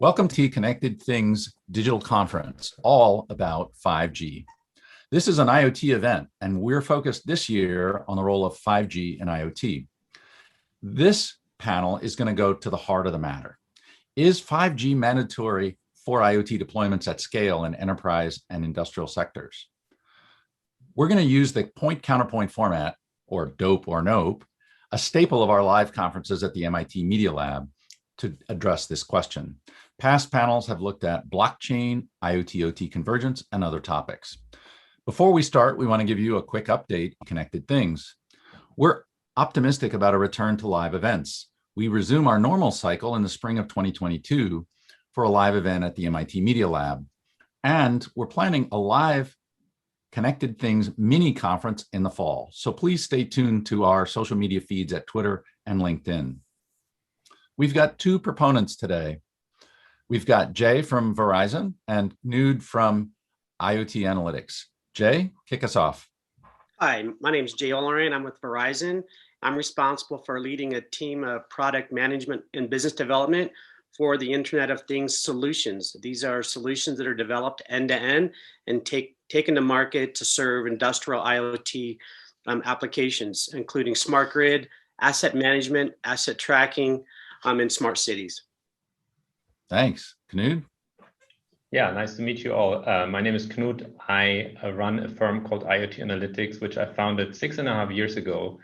Welcome to Connected Things Digital Conference, all about 5G. This is an IoT event, and we're focused this year on the role of 5G and IoT. This panel is going to go to the heart of the matter. Is 5G mandatory for IoT deployments at scale in enterprise and industrial sectors? We're going to use the point-counterpoint format, or DOPE or NOPE, a staple of our live conferences at the MIT Media Lab, to address this question. Past panels have looked at blockchain, IoT-OT convergence, and other topics. Before we start, we want to give you a quick update on Connected Things. We're optimistic about a return to live events. We resume our normal cycle in the spring of 2022 for a live event at the MIT Media Lab. And we're planning a live Connected Things mini conference in the fall. So please stay tuned to our social media feeds at Twitter and LinkedIn. We've got two proponents today. We've got Jay from Verizon and Knud from IoT Analytics. Jay, kick us off. Hi, my name is Jay Oleran. I'm with Verizon. I'm responsible for leading a team of product management and business development for the Internet of Things solutions. These are solutions that are developed end-to-end and taken to market to serve industrial IoT applications, including smart grid, asset management, asset tracking, and smart cities. Thanks. Knud? Yeah, nice to meet you all. My name is Knud. I run a firm called Iot Analytics, which I founded 6.5 years ago.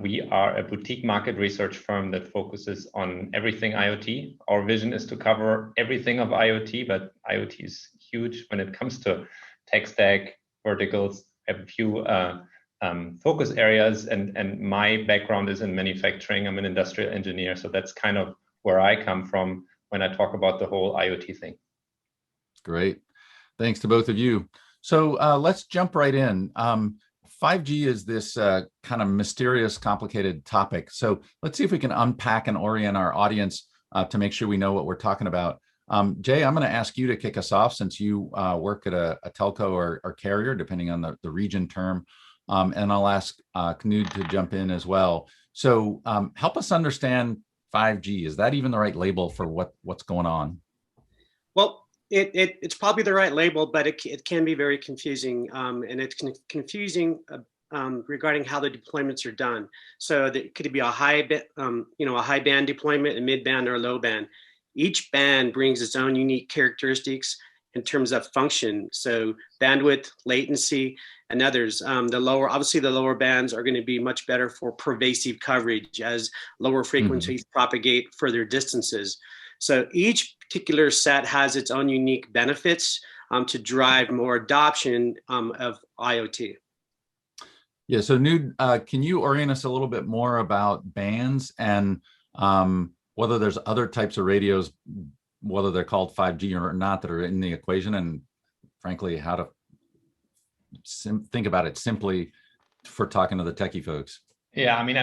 We are a boutique market research firm that focuses on everything IoT. Our vision is to cover everything of IoT, but IoT is huge when it comes to tech stack, verticals. I have a few focus areas, and my background is in manufacturing. I'm an industrial engineer, so that's kind of where I come from when I talk about the whole IoT thing. Great. Thanks to both of you. So let's jump right in. 5G is this kind of mysterious, complicated topic. So let's see if we can unpack and orient our audience to make sure we know what we're talking about. Jay, I'm going to ask you to kick us off since you work at a telco or carrier, depending on the region term. And I'll ask Knud to jump in as well. So help us understand 5G. Is that even the right label for what's going on? Well, it's probably the right label, but it can be very confusing, and it's confusing regarding how the deployments are done. So that could be a high band deployment, a mid band, or a low band. Each band brings its own unique characteristics in terms of function. So bandwidth, latency, and others. Obviously the lower bands are going to be much better for pervasive coverage as lower frequencies propagate further distances. So each particular set has its own unique benefits to drive more adoption of IoT. Yeah, so Knud, can you orient us a little bit more about bands and whether there's other types of radios, whether they're called 5G or not, that are in the equation, and frankly, how to think about it simply for talking to the techie folks? Yeah, I mean,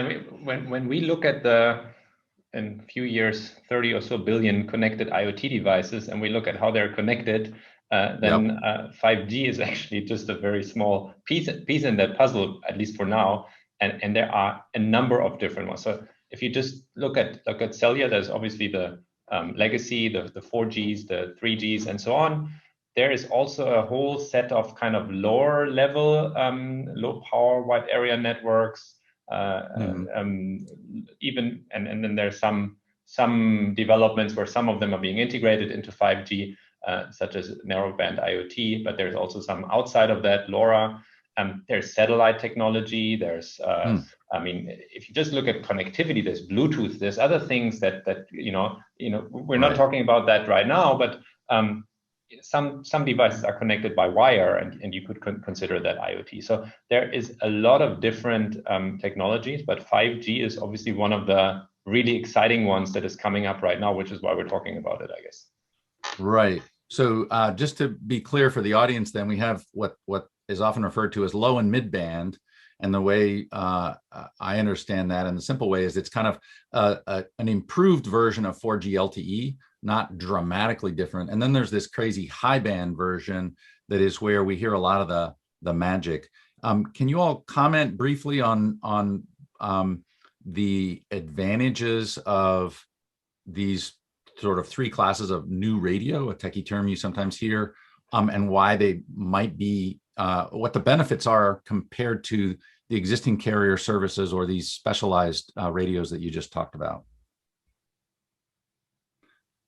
when we look at in a few years, 30 or so billion connected IoT devices, and we look at how they're connected, then 5G is actually just a very small piece in that puzzle, at least for now. And there are a number of different ones. So if you just look at cellular, there's obviously the legacy, the 4Gs, the 3Gs, and so on. There is also a whole set of kind of lower level, low power wide area networks. Even and then there's some developments where some of them are being integrated into 5G, such as narrowband IoT, but there's also some outside of that, LoRa. There's satellite technology. There's I mean, if you just look at connectivity, there's Bluetooth. There's other things that we're not talking about that right now, but some devices are connected by wire, and you could consider that IoT. So there is a lot of different technologies, but 5G is obviously one of the really exciting ones that is coming up right now, which is why we're talking about it, I guess. Right. So just to be clear for the audience, then we have what is often referred to as low and mid band. And the way I understand that in the simple way is it's kind of an improved version of 4G LTE, not dramatically different. And then there's this crazy high band version that is where we hear a lot of the magic. Can you all comment briefly on the advantages of these sort of three classes of new radio, a techie term you sometimes hear, and why they might be, what the benefits are compared to the existing carrier services or these specialized radios that you just talked about.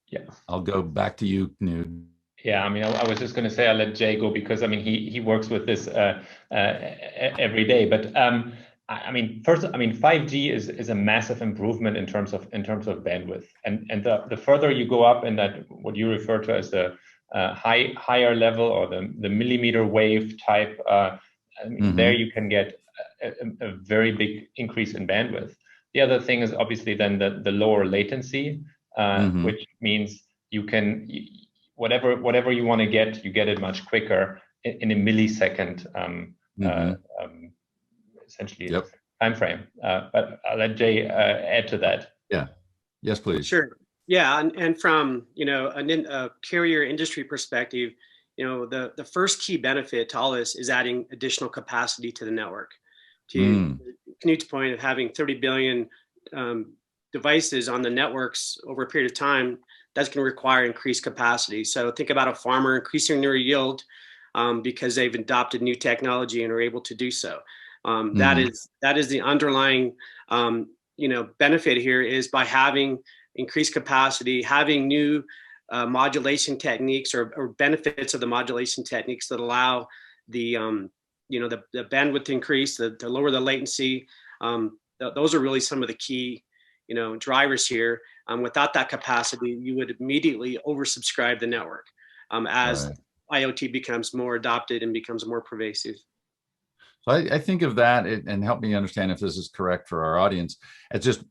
Yeah, I'll go back to you, Knud. Yeah, I mean, I was just going to say I'll let Jay go because I mean he works with this every day. But I mean, first, I mean, 5G is a massive improvement in terms of bandwidth, and the further you go up in that what you refer to as the higher level or the millimeter wave type, I mean, there you can get a very big increase in bandwidth. The other thing is obviously then the lower latency, which means you can whatever you want to get, you get it much quicker in a millisecond, essentially time frame. But I'll let Jay add to that. Yeah. Yes, please. Sure. Yeah, and from a carrier industry perspective, the first key benefit to all this is adding additional capacity to the network. To Knut's point of having 30 billion devices on the networks over a period of time, that's going to require increased capacity. So think about a farmer increasing their yield because they've adopted new technology and are able to do so. That is the underlying benefit here is by having increased capacity, having new modulation techniques or benefits of the modulation techniques that allow the bandwidth to increase, to lower the latency. Those are really some of the key drivers here. Without that capacity, you would immediately oversubscribe the network as IoT becomes more adopted and becomes more pervasive. So I think of that, and help me understand if this is correct for our audience, as just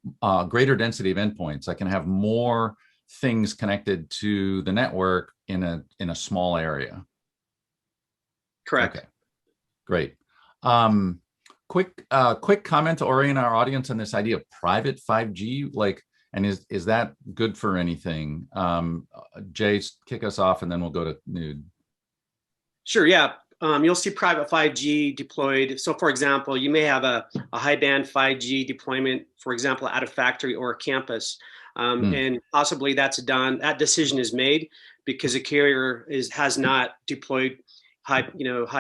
greater density of endpoints. I can have more things connected to the network in a small area. Correct. Okay, great. Quick comment to orient our audience on this idea of private 5G, and is that good for anything? Jay, kick us off, and then we'll go to Knud. Sure. Yeah. You'll see private 5G deployed. So, for example, you may have a high band 5G deployment, for example, at a factory or a campus, and possibly that decision is made because the carrier has not deployed high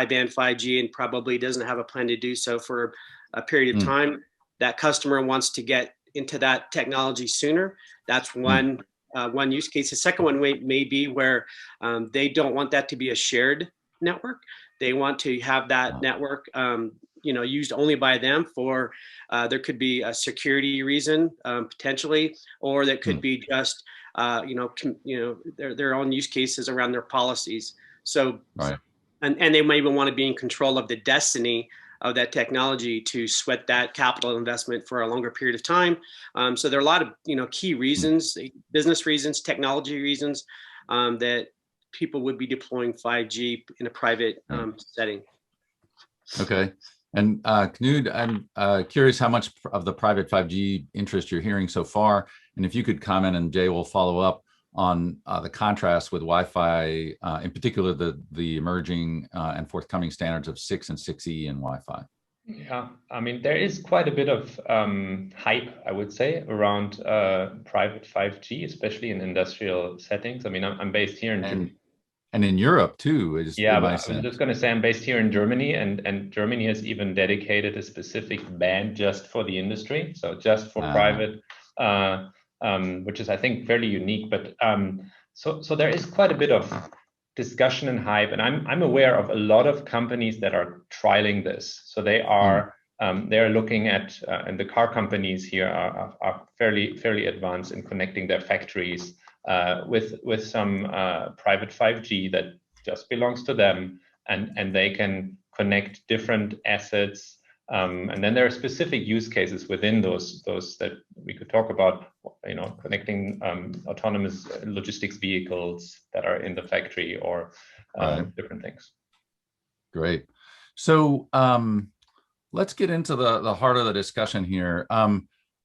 band 5G and probably doesn't have a plan to do so for a period of time. That customer wants to get into that technology sooner. That's one use case. The second one may be where they don't want that to be a shared network. They want to have that network used only by them for there could be a security reason potentially, or that could be just their own use cases around their policies. So and they may even want to be in control of the destiny of that technology to sweat that capital investment for a longer period of time. So there are a lot of key reasons, business reasons, technology reasons that people would be deploying 5G in a private setting. Okay. And Knud, I'm curious how much of the private 5G interest you're hearing so far, and if you could comment, and Jay will follow up on the contrast with Wi-Fi, in particular the emerging and forthcoming standards of 6 and 6E and Wi-Fi. Yeah, I mean, there is quite a bit of hype, I would say, around private 5G, especially in industrial settings. I mean, I'm based here in and in Europe too. Yeah, but I was just going to say I'm based here in Germany, and Germany has even dedicated a specific band just for the industry, so just for private, which is, I think, fairly unique. But so there is quite a bit of discussion and hype, and I'm aware of a lot of companies that are trialing this. So they are they're looking at, and the car companies here are fairly advanced in connecting their factories with some private 5G that just belongs to them, and they can connect different assets. And then there are specific use cases within those that we could talk about, connecting autonomous logistics vehicles that are in the factory or different things. Great. So let's get into the heart of the discussion here.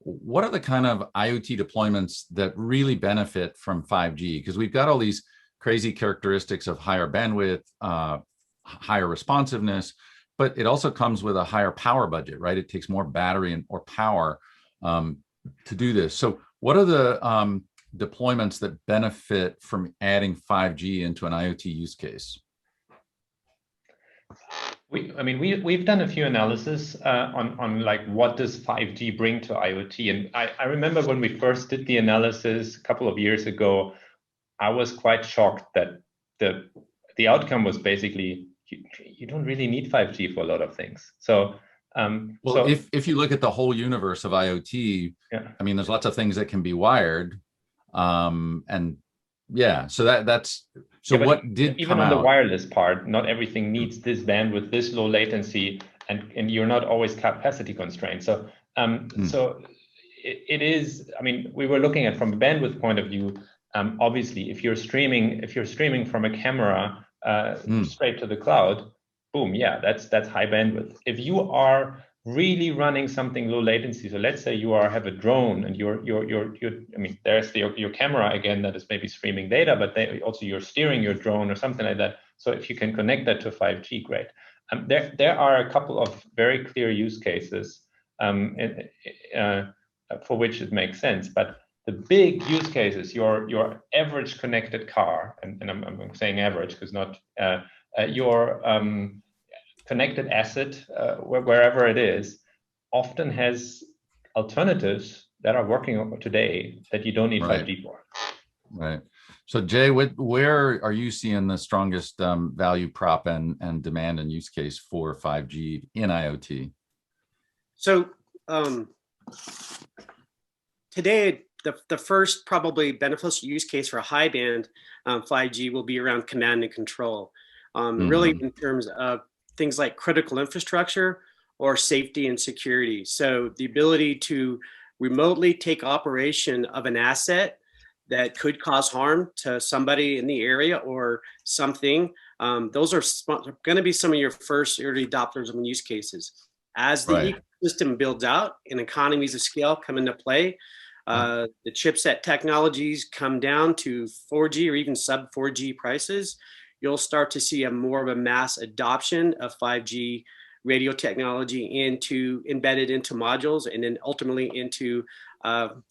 What are the kind of IoT deployments that really benefit from 5G? Because we've got all these crazy characteristics of higher bandwidth, higher responsiveness, but it also comes with a higher power budget, right? It takes more battery or power to do this. So what are the deployments that benefit from adding 5G into an IoT use case? We've done a few analysis on like what does 5G bring to IoT, and I remember when we first did the analysis a couple of years ago, I was quite shocked that the outcome was basically you don't really need 5G for a lot of things. So if you look at the whole universe of IoT, yeah. I mean, there's lots of things that can be wired, and yeah, so that's so. Yeah, what did even on the wireless part, not everything needs this bandwidth, this low latency, and you're not always capacity constrained. So so it is. I mean, we were looking at from a bandwidth point of view. Obviously, if you're streaming from a camera straight to the cloud, boom, yeah, that's high bandwidth. If you are really running something low latency, so let's say you have a drone and you're I mean, there's your camera again that is maybe streaming data, but also you're steering your drone or something like that. So if you can connect that to 5G, great. There are a couple of very clear use cases for which it makes sense, but the big use cases, your average connected car, and I'm saying average because not your connected asset, wherever it is, often has alternatives that are working today that you don't need 5G for. Right. So Jay, where are you seeing the strongest value prop and demand and use case for 5G in IoT? So today, the first probably beneficial use case for high band 5G will be around command and control, really in terms of things like critical infrastructure or safety and security. So the ability to remotely take operation of an asset that could cause harm to somebody in the area or something, those are going to be some of your first early adopters of use cases. As the ecosystem builds out and economies of scale come into play, the chipset technologies come down to 4G or even sub 4G prices, you'll start to see more of a mass adoption of 5G radio technology embedded into modules and then ultimately into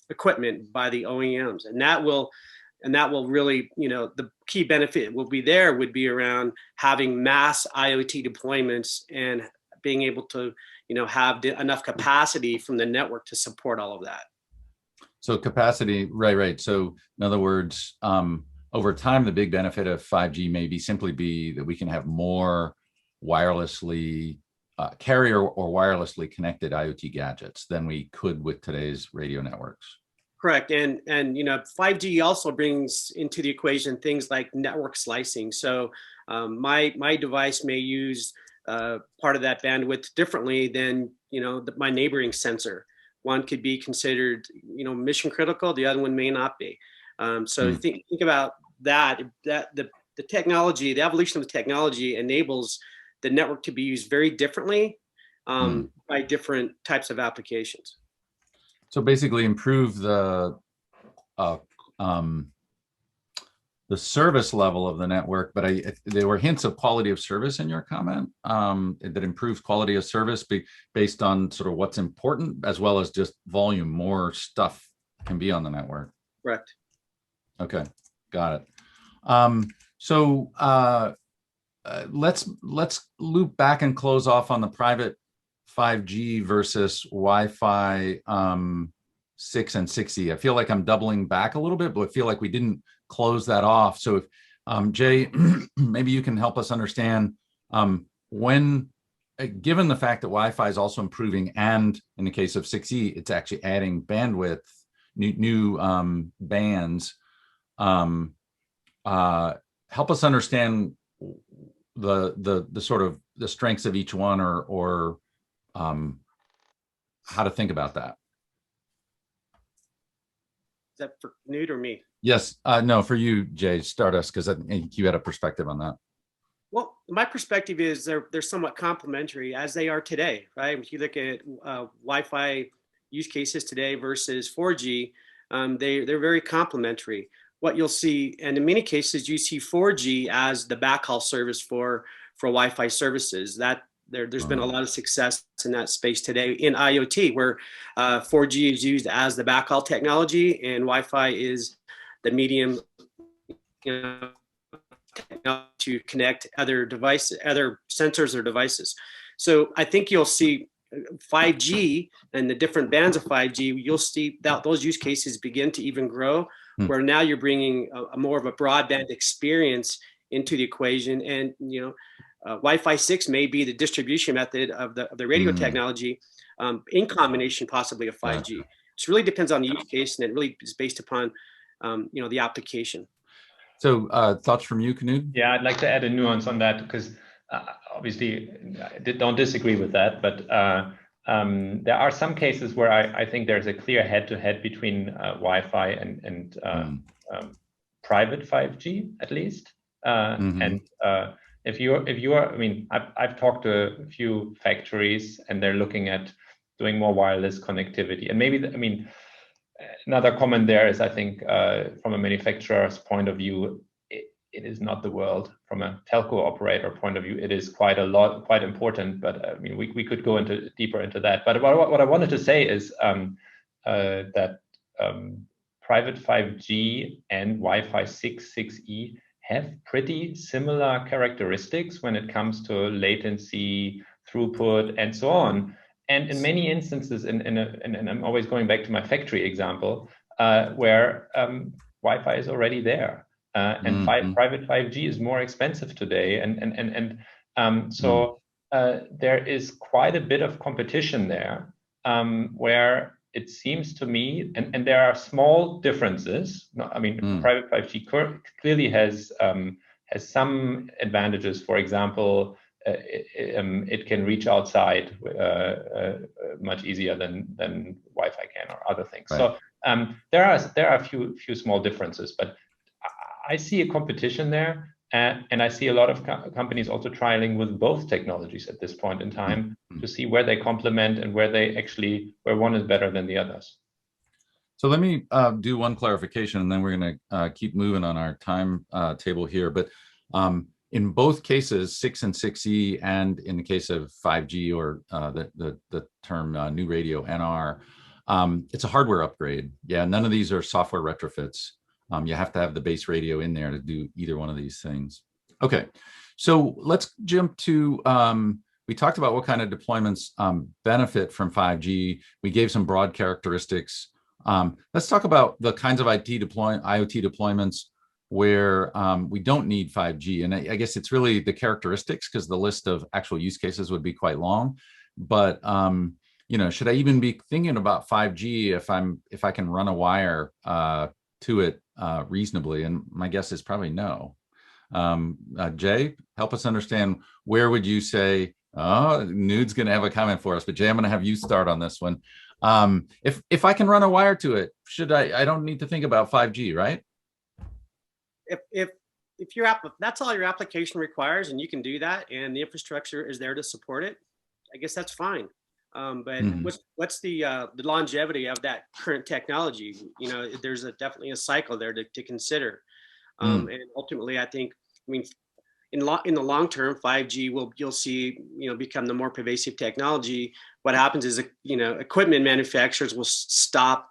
equipment by the OEMs. And that will really, the key benefit would be around having mass IoT deployments and being able to, have enough capacity from the network to support all of that. So capacity, right. So in other words, over time, the big benefit of 5G may simply be that we can have more wirelessly carrier or wirelessly connected IoT gadgets than we could with today's radio networks. Correct, and 5G also brings into the equation things like network slicing. So my device may use part of that bandwidth differently than my neighboring sensor. One could be considered mission critical, the other one may not be. So think about that the technology, the evolution of the technology enables the network to be used very differently by different types of applications. So basically improve the service level of the network, but there were hints of quality of service in your comment that improves quality of service based on sort of what's important as well as just volume. More stuff can be on the network. Correct. Okay, got it. So let's loop back and close off on the private 5G versus Wi-Fi 6 and 6E. I feel like I'm doubling back a little bit, but I feel like we didn't close that off. So if Jay, maybe you can help us understand when, given the fact that Wi-Fi is also improving, and in the case of 6E, it's actually adding bandwidth, new bands. Help us understand the sort of the strengths of each one, or how to think about that. Is that for Knut or me? Yes, no, for you, Jay. Start us, because I think you had a perspective on that. Well, my perspective is they're somewhat complementary as they are today, right? If you look at Wi-Fi use cases today versus 4G, they're very complementary. What you'll see, and in many cases, you see 4G as the backhaul service for Wi-Fi services. That there's been a lot of success in that space today in IoT, where 4G is used as the backhaul technology, and Wi-Fi is the medium, you know, to connect other devices, other sensors or devices. So I think you'll see 5G and the different bands of 5G, you'll see that those use cases begin to even grow, where now you're bringing a more of a broadband experience into the equation. And, you know, Wi-Fi 6 may be the distribution method of the radio technology in combination possibly of 5G. It really depends on the use case, and it really is based upon, you know, the application. So thoughts from you, Knud? Yeah, I'd like to add a nuance on that, because obviously I don't disagree with that, but there are some cases where I think there's a clear head-to-head between Wi-Fi and private 5G, at least. And if you're, I mean, I've talked to a few factories, and they're looking at doing more wireless connectivity. And maybe, I mean, another comment there is, I think, from a manufacturer's point of view, it is not the world. From a telco operator point of view, it is quite important. But I mean, we could go deeper into that. But what I wanted to say is that private 5G and Wi-Fi 6, 6E have pretty similar characteristics when it comes to latency, throughput, and so on. And in many instances, and I'm always going back to my factory example, where Wi-Fi is already there, and private 5G is more expensive today, so there is quite a bit of competition there, where it seems to me, and there are small differences. I mean, private 5G clearly has some advantages. For example, it can reach outside much easier than Wi-Fi can, or other things. Right. So there are a few small differences, but I see a competition there, and I see a lot of companies also trialing with both technologies at this point in time to see where they complement and where one is better than the others. So let me do one clarification, and then we're going to keep moving on our time table here. But in both cases, 6 and 6E, and in the case of 5G, or the term new radio, NR, it's a hardware upgrade. Yeah, none of these are software retrofits. You have to have the base radio in there to do either one of these things. Okay, so let's jump to, we talked about what kind of deployments benefit from 5G. We gave some broad characteristics. Let's talk about the kinds of IoT deployments where we don't need 5G. And I guess it's really the characteristics, because the list of actual use cases would be quite long. But you know, should I even be thinking about 5G if I can run a wire to it reasonably? And my guess is probably no. Jay, help us understand, where would you say, Knud's going to have a comment for us, but Jay, I'm going to have you start on this one. If I can run a wire to it, I don't need to think about 5G, right? If that's all your application requires, and you can do that, and the infrastructure is there to support it, I guess that's fine. But what's the longevity of that current technology? You know, there's definitely a cycle there to consider. And ultimately, I think, I mean, in the long term, 5G you'll see, you know, become the more pervasive technology. What happens is, you know, equipment manufacturers will stop,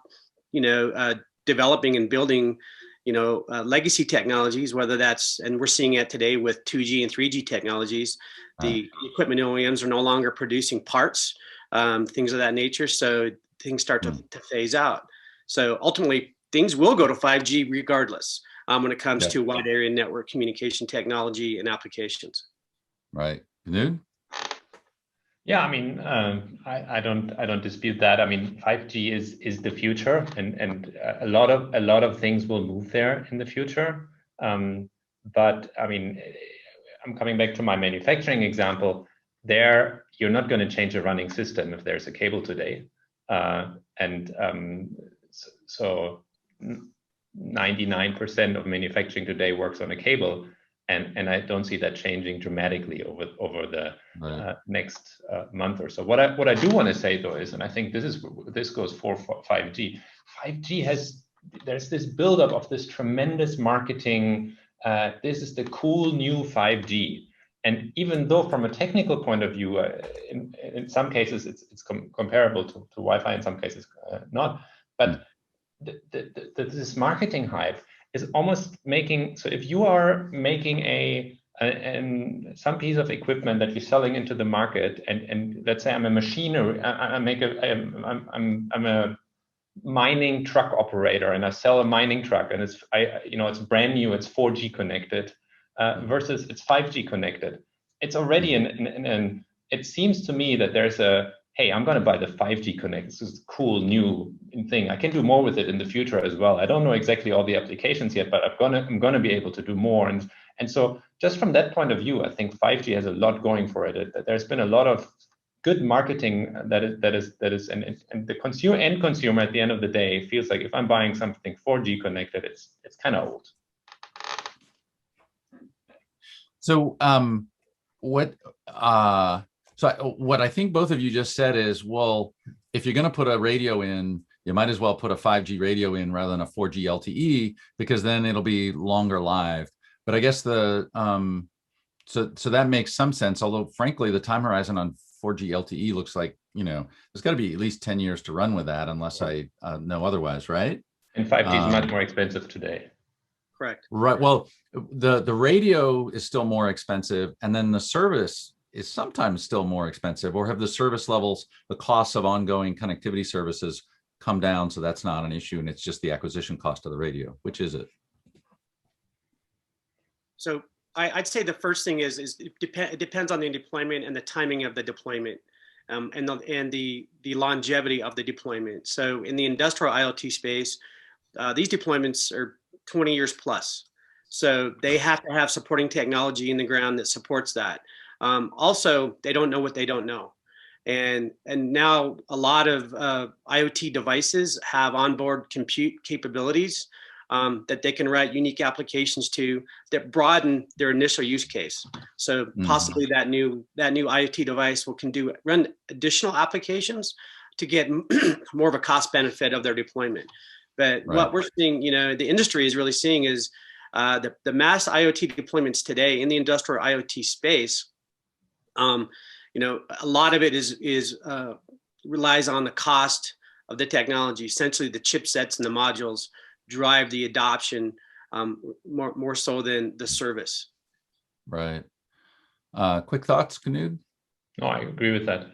you know, developing and building, you know, legacy technologies, whether that's, and we're seeing it today with 2G and 3G technologies. The equipment OEMs are no longer producing parts, things of that nature. So things start to phase out. So ultimately, things will go to 5G regardless when it comes to wide area network communication technology and applications. Right. Knud? Yeah, I mean, I don't dispute that. I mean, 5G is the future, and a lot of things will move there in the future. But I mean, I'm coming back to my manufacturing example. There, you're not going to change a running system if there's a cable today, so 99% of manufacturing today works on a cable. And I don't see that changing dramatically over the next month or so. What I do want to say though is, and I think this goes for 5G. 5G there's this buildup of this tremendous marketing. This is the cool new 5G. And even though from a technical point of view, in some cases it's comparable to Wi-Fi, in some cases not. But this marketing hype is almost making, so if you are making some piece of equipment that you're selling into the market, and let's say I'm a machiner, I'm a mining truck operator, and I sell a mining truck, and it's brand new, it's 4G connected, versus it's 5G connected. It's already it seems to me that there's hey, I'm going to buy the 5G connect. This is a cool new thing. I can do more with it in the future as well. I don't know exactly all the applications yet, but I'm going to be able to do more. And so just from that point of view, I think 5G has a lot going for it. There's been a lot of good marketing and the consumer at the end of the day feels like if I'm buying something 4G connected, it's kind of old. So what I think both of you just said is, well, if you're going to put a radio in, you might as well put a 5G radio in rather than a 4G LTE, because then it'll be longer lived. But I guess so that makes some sense. Although frankly, the time horizon on 4G LTE looks like, there's got to be at least 10 years to run with that, unless I know otherwise, right? And 5G is much more expensive today. Correct. Right. Well, the radio is still more expensive, and then the service is sometimes still more expensive. Or have the service levels, the costs of ongoing connectivity services come down, so that's not an issue, and it's just the acquisition cost of the radio? Which is it? So I'd say the first thing is it depends on the deployment and the timing of the deployment, and the longevity of the deployment. So in the industrial IoT space, these deployments are 20 years plus. So they have to have supporting technology in the ground that supports that. Also, they don't know what they don't know. And now a lot of IoT devices have onboard compute capabilities that they can write unique applications to that broaden their initial use case. So possibly that new IoT device can run additional applications to get more of a cost benefit of their deployment. But what we're seeing, the industry is really seeing is the mass IoT deployments today in the industrial IoT space. A lot of it relies on the cost of the technology. Essentially, the chipsets and the modules drive the adoption more so than the service. Right. Quick thoughts, Knud? No, I agree with that.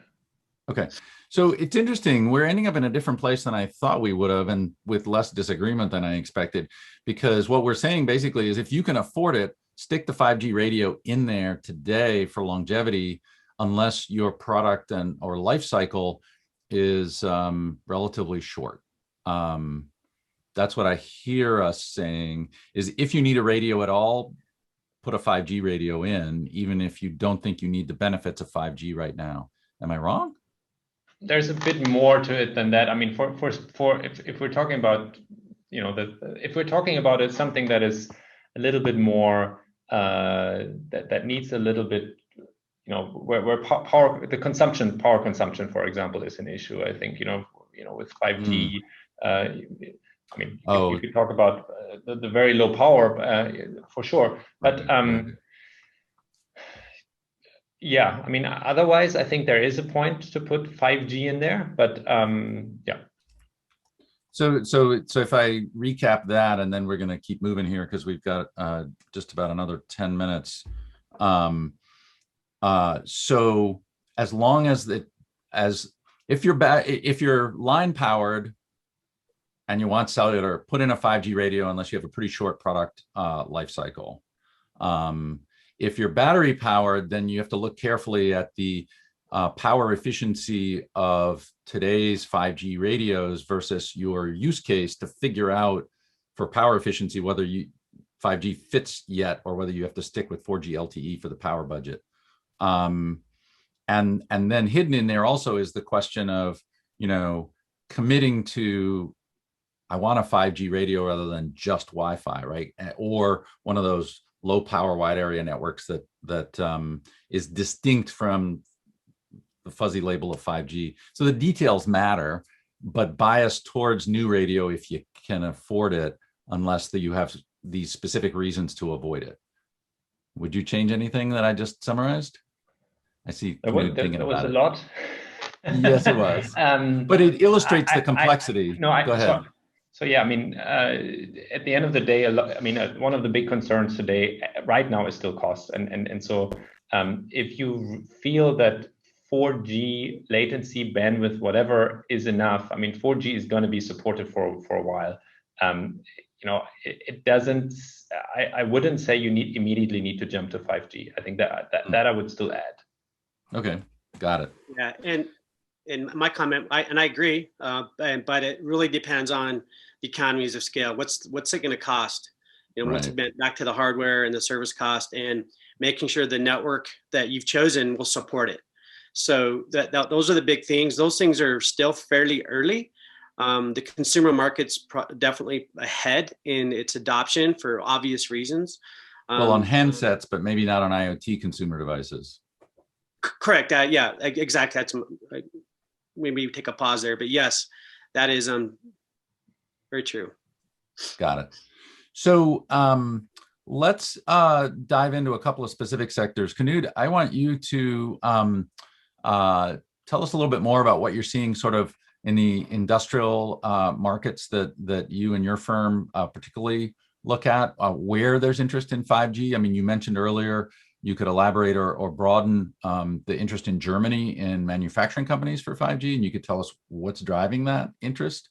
Okay. So it's interesting. We're ending up in a different place than I thought we would have, and with less disagreement than I expected, because what we're saying basically is if you can afford it, stick the 5G radio in there today for longevity, unless your product or life cycle is relatively short. That's what I hear us saying, is if you need a radio at all, put a 5G radio in, even if you don't think you need the benefits of 5G right now. Am I wrong? There's a bit more to it than that. I mean, if we're talking about, if we're talking about it, something that is a little bit more, that needs a little bit, where power consumption, for example, is an issue. I think, with 5G, I mean, you could talk about the very low power for sure, but yeah, I mean, otherwise, I think there is a point to put 5G in there, but yeah. So if I recap that, and then we're going to keep moving here because we've got just about another 10 minutes. So as long as if you're line powered and you want cellular, put in a 5G radio unless you have a pretty short product life cycle. If you're battery powered, then you have to look carefully at the power efficiency of today's 5G radios versus your use case to figure out for power efficiency whether 5G fits yet or whether you have to stick with 4G LTE for the power budget. And then hidden in there also is the question of, committing to, I want a 5G radio rather than just Wi-Fi, right? Or one of those low power wide area networks that is distinct from the fuzzy label of 5G. So the details matter, but bias towards new radio if you can afford it, unless you have these specific reasons to avoid it. Would you change anything that I just summarized? I see. There was a lot. Yes, it was. But it illustrates the complexity. Go ahead. So yeah, I mean, at the end of the day, one of the big concerns today, right now, is still cost. And so if you feel that 4G latency, bandwidth, whatever is enough, I mean, 4G is going to be supported for a while. It doesn't. I wouldn't say you immediately need to jump to 5G. I think that I would still add. Okay, got it. Yeah, and in my comment, I agree, but it really depends on the economies of scale. What's it going to cost? Once again, back to the hardware and the service cost, and making sure the network that you've chosen will support it. So those are the big things. Those things are still fairly early. The consumer market's definitely ahead in its adoption for obvious reasons. Well, on handsets, but maybe not on IoT consumer devices. Correct. Yeah, exactly. That's maybe take a pause there, but yes, that is very true. Got it. So let's dive into a couple of specific sectors. Knut, I want you to tell us a little bit more about what you're seeing sort of in the industrial markets that you and your firm particularly look at, where there's interest in 5G. I mean, you mentioned earlier, you could elaborate or broaden the interest in Germany in manufacturing companies for 5G, and you could tell us what's driving that interest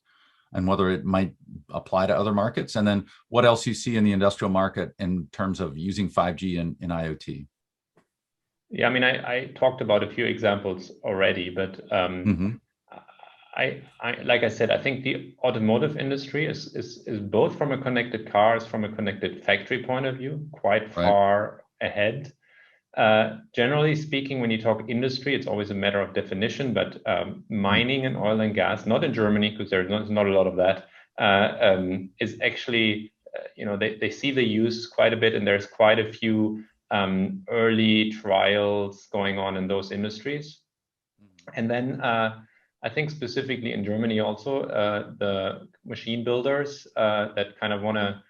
and whether it might apply to other markets, and then what else you see in the industrial market in terms of using 5G in IoT. Yeah, I mean, I talked about a few examples already, but I like I said, I think the automotive industry is both from a connected cars, from a connected factory point of view, quite far ahead. Generally speaking, when you talk industry, it's always a matter of definition, but mining and oil and gas, not in Germany, because there's not a lot of that, is actually, they see the use quite a bit, and there's quite a few early trials going on in those industries. And then I think specifically in Germany also, the machine builders that kind of want to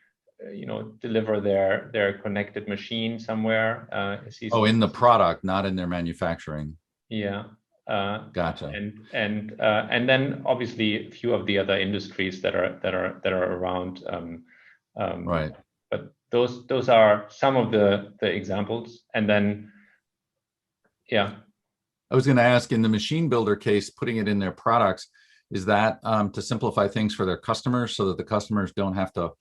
deliver their connected machine somewhere. In the product, not in their manufacturing. Yeah. Gotcha. And then obviously a few of the other industries that are around. Right. But those are some of the examples. And then, yeah. I was going to ask, in the machine builder case, putting it in their products, is that to simplify things for their customers so that the customers don't have to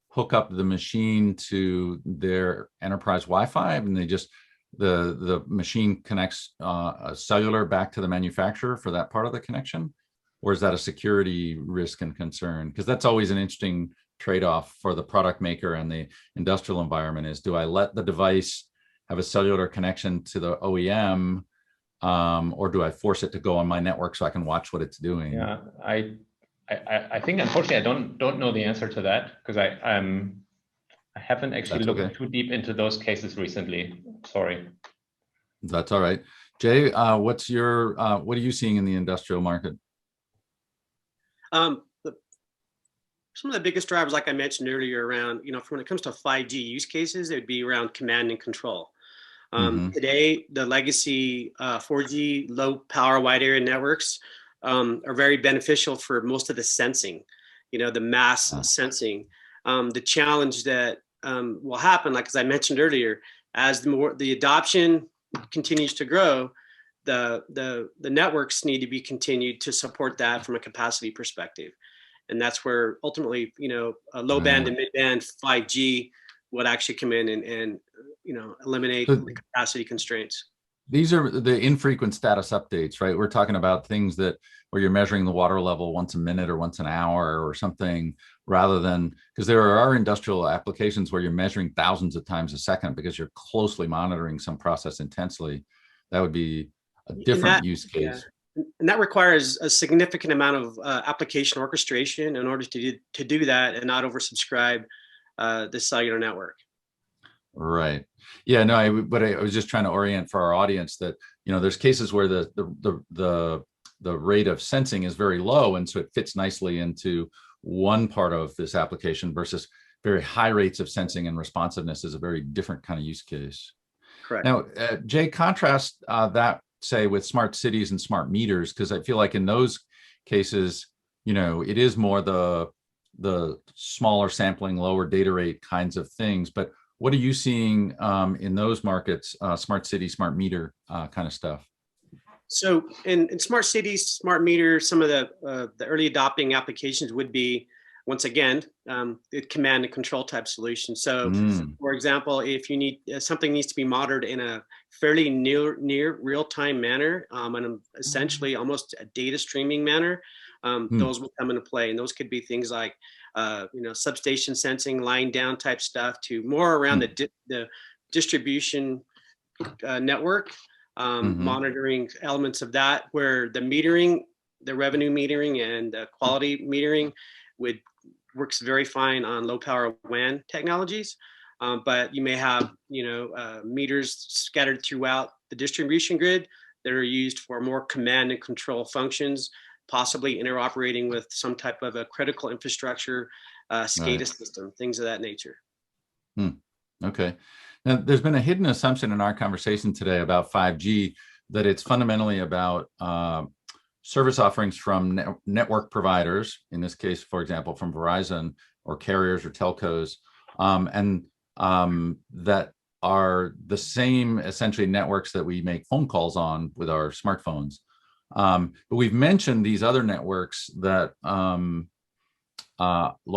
hook up the machine to their enterprise Wi-Fi, and they just the machine connects a cellular back to the manufacturer for that part of the connection? Or is that a security risk and concern? Because that's always an interesting trade-off for the product maker and the industrial environment, is, do I let the device have a cellular connection to the OEM, or do I force it to go on my network so I can watch what it's doing? Yeah, I think, unfortunately, I don't know the answer to that, because I haven't actually looked too deep into those cases recently. Sorry. That's all right. Jay, what are you seeing in the industrial market? Some of the biggest drivers, like I mentioned earlier, around, when it comes to 5G use cases, it would be around command and control. Today, the legacy 4G low power wide area networks are very beneficial for most of the sensing, the mass sensing. The challenge that will happen, like as I mentioned earlier, as the adoption continues to grow, the networks need to be continued to support that from a capacity perspective. And that's where ultimately, a low band and mid band 5G would actually come in and eliminate the capacity constraints. These are the infrequent status updates, right? We're talking about things where you're measuring the water level once a minute or once an hour or something, rather than, because there are industrial applications where you're measuring thousands of times a second because you're closely monitoring some process intensely. That would be a different use case. Yeah. And that requires a significant amount of application orchestration in order to do that and not oversubscribe the cellular network. Right. Yeah. No. But I was just trying to orient for our audience that there's cases where the rate of sensing is very low, and so it fits nicely into one part of this application, versus very high rates of sensing and responsiveness is a very different kind of use case. Correct. Now, Jay, contrast that, say, with smart cities and smart meters, because I feel like in those cases, it is more the the smaller sampling, lower data rate kinds of things. But what are you seeing in those markets, smart city, smart meter kind of stuff? So in smart cities, smart meters, some of the early adopting applications would be, once again, the command and control type solution. So for example, if you need something needs to be monitored in a fairly near real-time manner, and essentially almost a data streaming manner, those will come into play. And those could be things like, substation sensing, line down type stuff, to more around the distribution network. Monitoring elements of that, where the metering, the revenue metering and the quality metering works very fine on low power WAN technologies. But you may have, meters scattered throughout the distribution grid that are used for more command and control functions, possibly interoperating with some type of a critical infrastructure, SCADA system, things of that nature. Okay. Now, there's been a hidden assumption in our conversation today about 5G that it's fundamentally about service offerings from network providers, in this case, for example, from Verizon or carriers or telcos, and that are the same essentially networks that we make phone calls on with our smartphones. But we've mentioned these other networks that low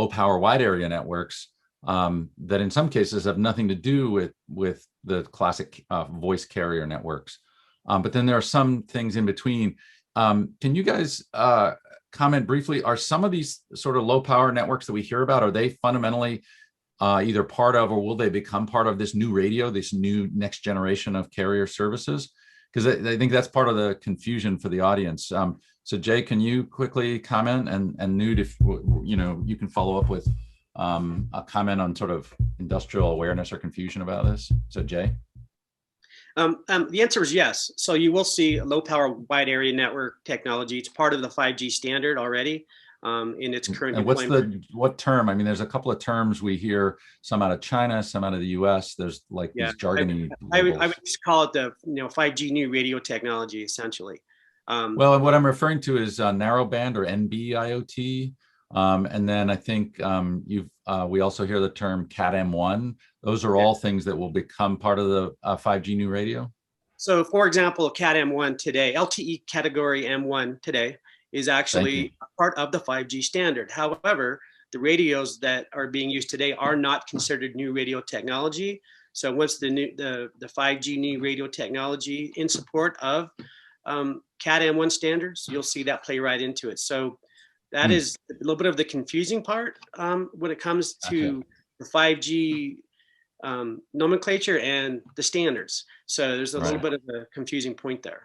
power wide area networks that in some cases have nothing to do with the classic voice carrier networks. But then there are some things in between. Can you guys comment briefly, are some of these sort of low power networks that we hear about, are they fundamentally either part of, or will they become part of this new radio, this new next generation of carrier services? Because I think that's part of the confusion for the audience. So Jay, can you quickly comment, and Nude, if you can follow up with a comment on sort of industrial awareness or confusion about this. So Jay? The answer is yes. So you will see low power wide area network technology. It's part of the 5G standard already in its current deployment. And what term? I mean, there's a couple of terms we hear, some out of China, some out of the US. There's like these jargony. I would just call it the 5G new radio technology, essentially. Well, what I'm referring to is narrowband or NB-IoT. And then I think we also hear the term Cat-M1. Those are all things that will become part of the 5G new radio. So for example, Cat-M1 today, LTE category M1 today is actually part of the 5G standard. However, the radios that are being used today are not considered new radio technology. So once the 5G new radio technology in support of Cat-M1 standards, you'll see that play right into it. So that is a little bit of the confusing part when it comes to the 5G nomenclature and the standards. So there's a little bit of a confusing point there.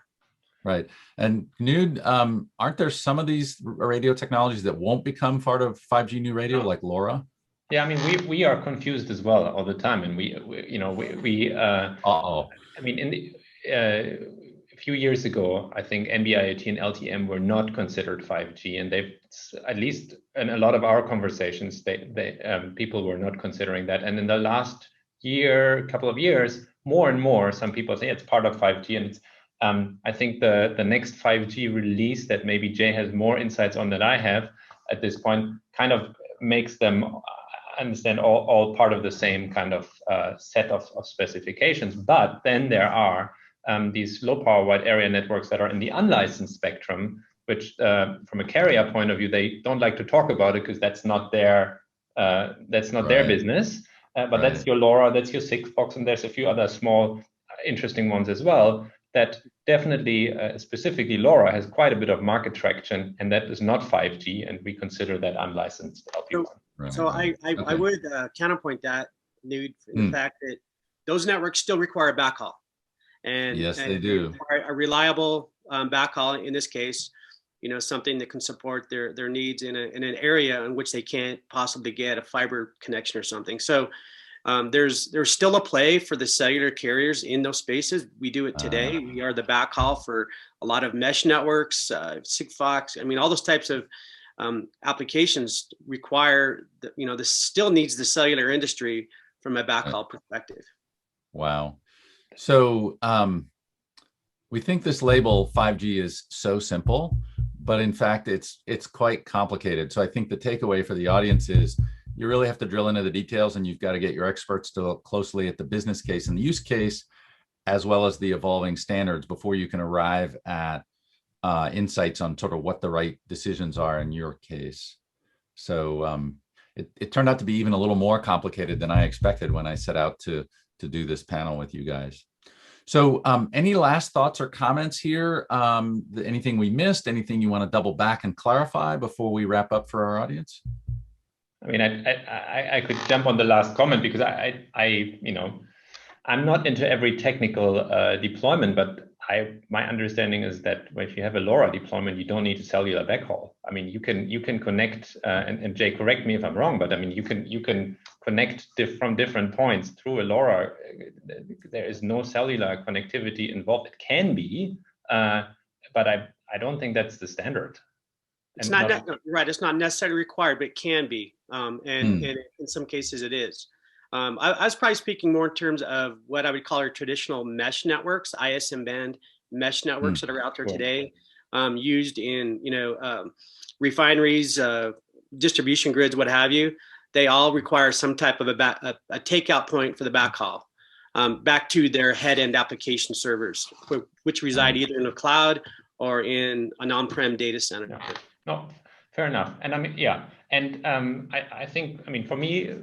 Right. And Nude, aren't there some of these radio technologies that won't become part of 5G new radio, like LoRa? Yeah, I mean, we are confused as well all the time, and I mean, a few years ago, I think NB-IoT and LTM were not considered 5G, and they've, at least in a lot of our conversations, people were not considering that. And in the last couple of years, more and more, some people say it's part of 5G, and it's, I think the next 5G release that maybe Jay has more insights on than I have at this point kind of makes them understand all part of the same kind of set of specifications. But then there are these low power wide area networks that are in the unlicensed spectrum, which from a carrier point of view, they don't like to talk about it because that's not their their business. But that's your LoRa, that's your Sigfox, and there's a few other small interesting ones as well that definitely, specifically LoRa, has quite a bit of market traction, and that is not 5G, and we consider that unlicensed LP1. So I would counterpoint that, Nude, in the fact that those networks still require backhaul. And yes, they do. A reliable backhaul, in this case, something that can support their needs in an area in which they can't possibly get a fiber connection or something. So there's still a play for the cellular carriers in those spaces. We do it today. We are the backhaul for a lot of mesh networks, Sigfox. I mean, all those types of applications require, this still needs the cellular industry from a backhaul perspective. Wow. So we think this label 5G is so simple, but in fact, it's quite complicated. So I think the takeaway for the audience is you really have to drill into the details, and you've got to get your experts to look closely at the business case and the use case, as well as the evolving standards, before you can arrive at insights on sort of what the right decisions are in your case. So it turned out to be even a little more complicated than I expected when I set out to do this panel with you guys. So any last thoughts or comments here? Anything we missed? Anything you want to double back and clarify before we wrap up for our audience? I mean, I could jump on the last comment, because I'm not into every technical deployment, but my understanding is that if you have a LoRa deployment, you don't need a cellular backhaul. I mean, you can connect, and Jay, correct me if I'm wrong, but I mean, you can connect from different points through a LoRa. There is no cellular connectivity involved. It can be, but I don't think that's the standard. It's not right. It's not necessarily required, but it can be, and in some cases it is. I was probably speaking more in terms of what I would call our traditional mesh networks, ISM band mesh networks that are out there today, used in refineries, distribution grids, what have you. They all require some type of a takeout point for the backhaul back to their head-end application servers, which reside either in the cloud or in an on-prem data center. Yeah. No, fair enough. And I mean, yeah, and I think, I mean, for me,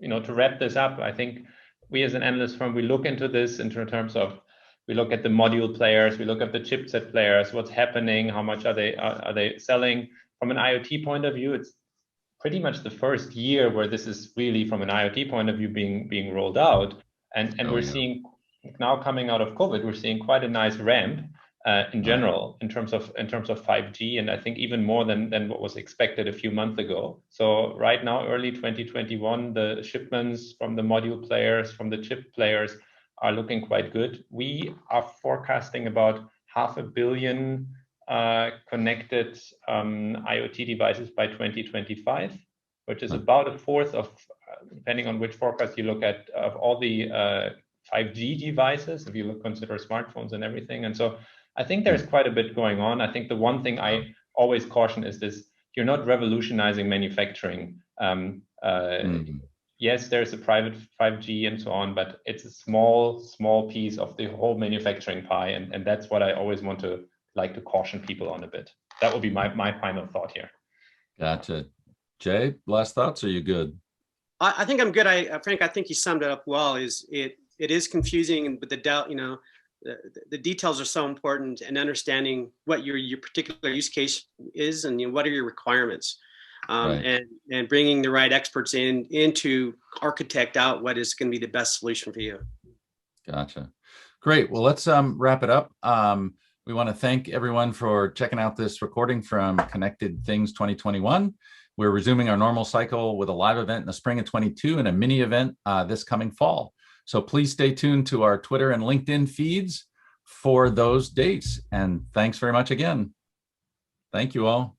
to wrap this up, I think we as an analyst firm, we look into this in terms of, we look at the module players, we look at the chipset players, what's happening, how much are they selling. From an IoT point of view, it's pretty much the first year where this is really, from an IoT point of view, being rolled out. And we're seeing now, coming out of COVID, we're seeing quite a nice ramp in general in terms of 5G, and I think even more than what was expected a few months ago. So right now, early 2021, the shipments from the module players, from the chip players, are looking quite good. We are forecasting about 500 million connected IoT devices by 2025, which is about a fourth of, depending on which forecast you look at, of all the 5G devices, if you consider smartphones and everything. And so I think there's quite a bit going on. I think the one thing I always caution is this: you're not revolutionizing manufacturing. Yes, there's a private 5G and so on, but it's a small piece of the whole manufacturing pie. And that's what I always like to caution people on a bit. That would be my final thought here. Gotcha. Jay, last thoughts? Are you good? I think I'm good. Frank, I think you summed it up well. It is confusing, but the details are so important, and understanding what your particular use case is, and what are your requirements, and bringing the right experts in to architect out what is going to be the best solution for you. Gotcha. Great. Well, let's wrap it up. We want to thank everyone for checking out this recording from Connected Things 2021. We're resuming our normal cycle with a live event in the spring of 22 and a mini event this coming fall. So please stay tuned to our Twitter and LinkedIn feeds for those dates. And thanks very much again. Thank you all.